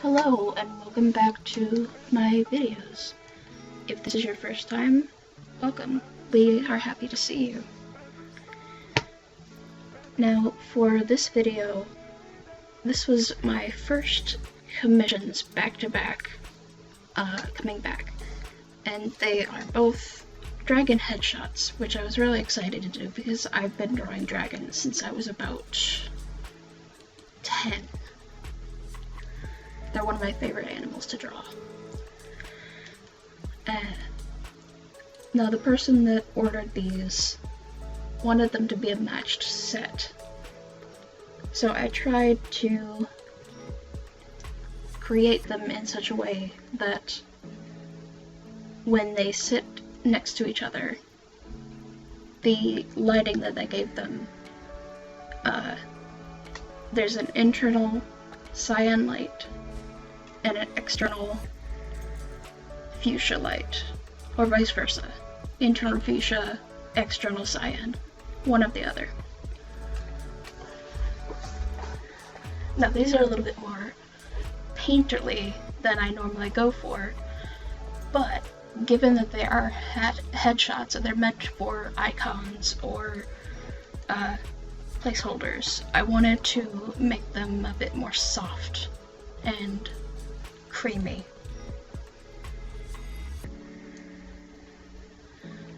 Hello and welcome back to my videos. If this is your first time, welcome. We are happy to see you. Now for this video, this was my first commissions back-to-back coming back, and they are both dragon headshots, which I was really excited to do because I've been drawing dragons since I was about 10. They're one of my favorite animals to draw. Now the person that ordered these wanted them to be a matched set. So I tried to create them in such a way that when they sit next to each other, the lighting that I gave them, there's an internal cyan light and an external fuchsia light, or vice versa. Internal fuchsia, external cyan, one of the other. Now these are a little bit more painterly than I normally go for, but given that they are headshots and they're meant for icons or placeholders, I wanted to make them a bit more soft and creamy.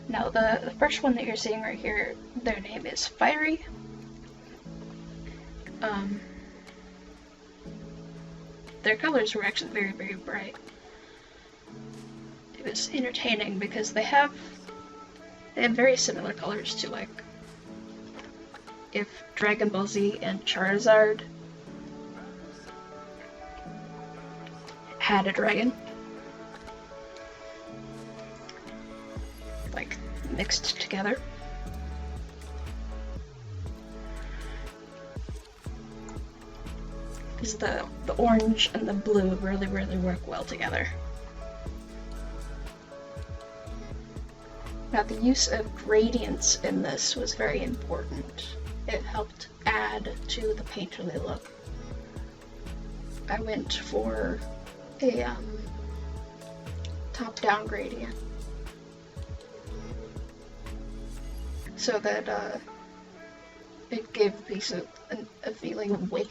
Now the first one that you're seeing right here, their name is Fiery. Their colors were actually very, very bright. It was entertaining because they have very similar colors to, like, if Dragon Ball Z and Charizard had a dragon, like, mixed together. Because the orange and the blue really, really work well together. Now the use of gradients in this was very important. It helped add to the painterly look. I went for a top-down gradient so that it gave the piece a feeling of weight.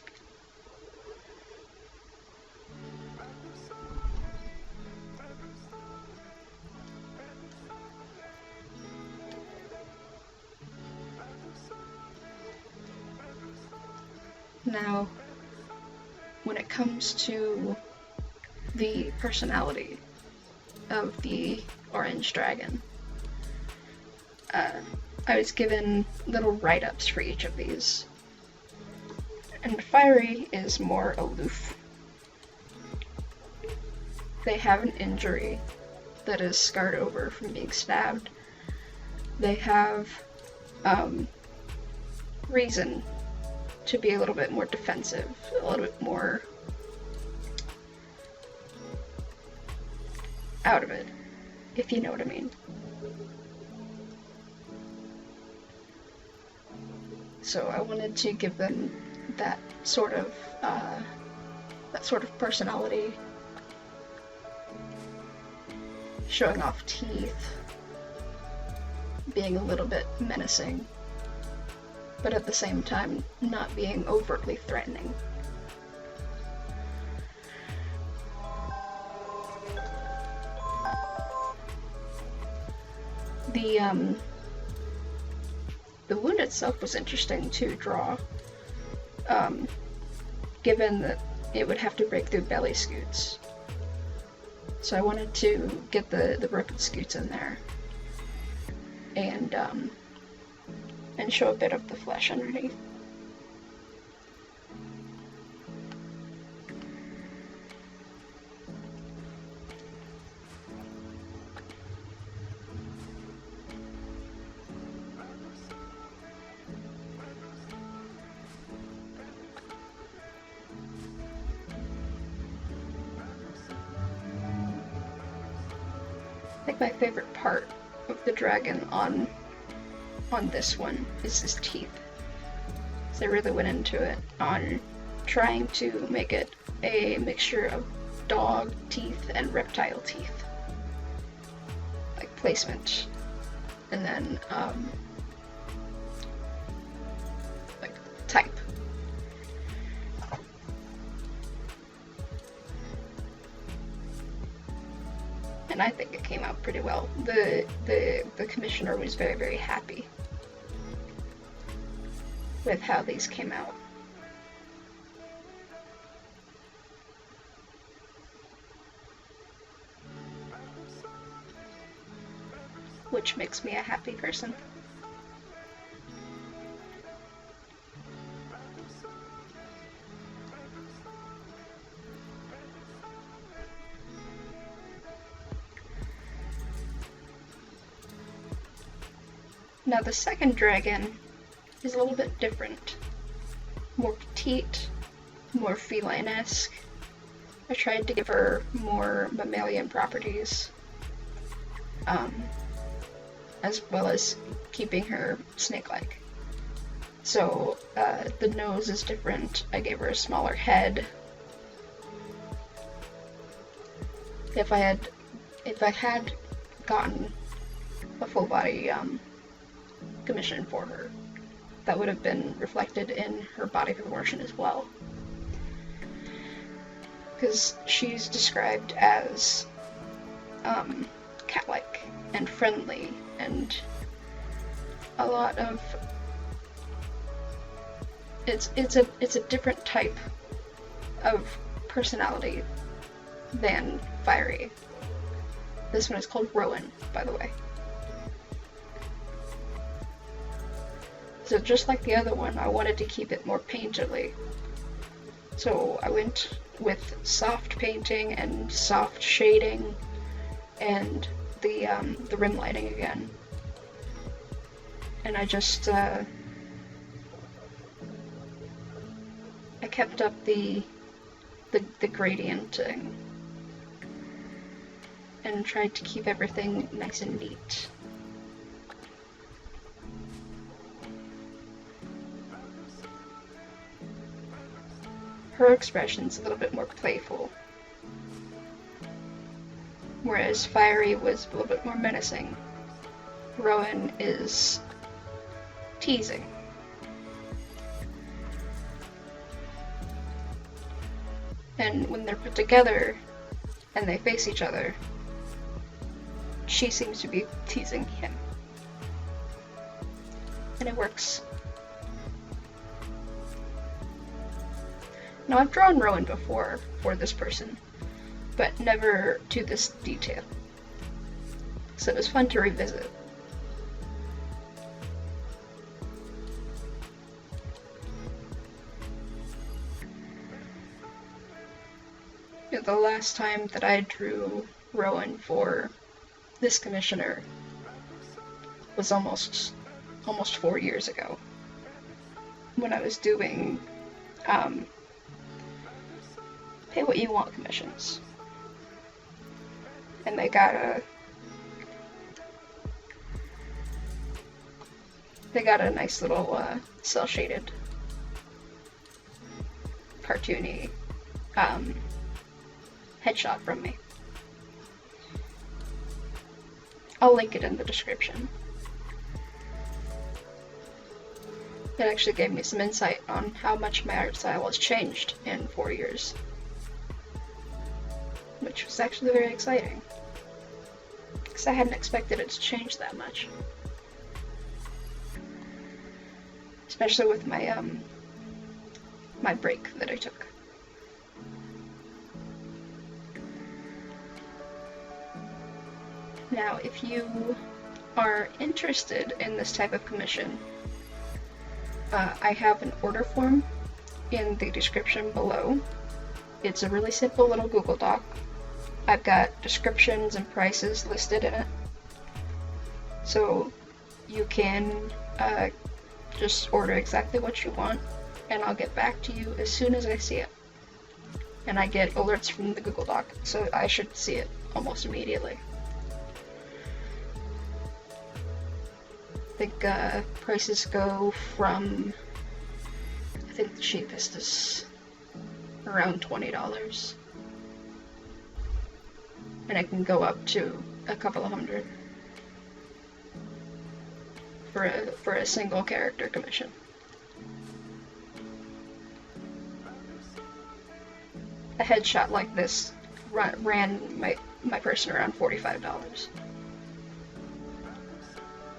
Now, when it comes to the personality of the orange dragon, I was given little write-ups for each of these. And Fiery is more aloof. They have an injury that is scarred over from being stabbed. They have reason to be a little bit more defensive, a little bit more out of it, if you know what I mean. So I wanted to give them that sort of personality, showing off teeth, being a little bit menacing, but at the same time not being overtly threatening. The wound itself was interesting to draw, given that it would have to break through belly scutes. So I wanted to get the broken scutes in there and show a bit of the flesh underneath. I think my favorite part of the dragon on this one is his teeth. So I really went into it on trying to make it a mixture of dog teeth and reptile teeth, like placement, and then like type. And I think it came out pretty well. The commissioner was very, very happy with how these came out. Which makes me a happy person. Now the second dragon is a little bit different. More petite, more feline-esque. I tried to give her more mammalian properties, as well as keeping her snake-like. So the nose is different. I gave her a smaller head. If I had gotten a full body commission for her, that would have been reflected in her body proportion as well. Because she's described as cat-like and friendly and a lot of it's a different type of personality than Fiery. This one is called Ruyoian, by the way. So just like the other one, I wanted to keep it more painterly. So I went with soft painting and soft shading and the rim lighting again. And I just I kept up the gradienting and tried to keep everything nice and neat. Her expression's a little bit more playful, whereas Fiery was a little bit more menacing. Ruyoian is teasing. And when they're put together and they face each other, she seems to be teasing him. And it works. Now, I've drawn Ruyoian before for this person, but never to this detail. So it was fun to revisit. The last time that I drew Ruyoian for this commissioner was almost 4 years ago, when I was doing pay what you want commissions. And they got a nice little cel shaded cartoony headshot from me. I'll link it in the description. It actually gave me some insight on how much my art style has changed in 4 years, which was actually very exciting, because I hadn't expected it to change that much. Especially with my my break that I took. Now, if you are interested in this type of commission, I have an order form in the description below. It's a really simple little Google Doc. I've got descriptions and prices listed in it. So you can just order exactly what you want, and I'll get back to you as soon as I see it. And I get alerts from the Google Doc, so I should see it almost immediately. I think prices go from, I think the cheapest is around $20. And it can go up to a couple of hundred for a single character commission. A headshot like this ran my person around $45.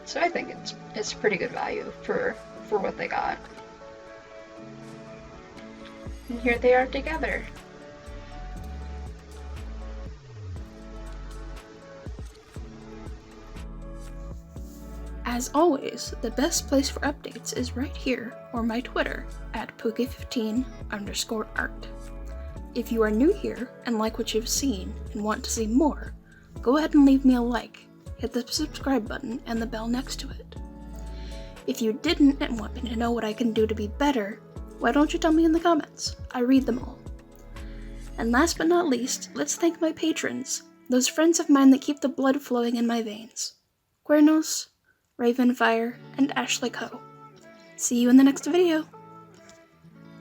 So I think it's pretty good value for what they got. And here they are together. As always, the best place for updates is right here or my Twitter at Pookie15_art. If you are new here and like what you've seen and want to see more, go ahead and leave me a like, hit the subscribe button and the bell next to it. If you didn't and want me to know what I can do to be better, why don't you tell me in the comments? I read them all. And last but not least, let's thank my patrons, those friends of mine that keep the blood flowing in my veins. Cuernos, Ravenfire, and Ashley Coe. See you in the next video.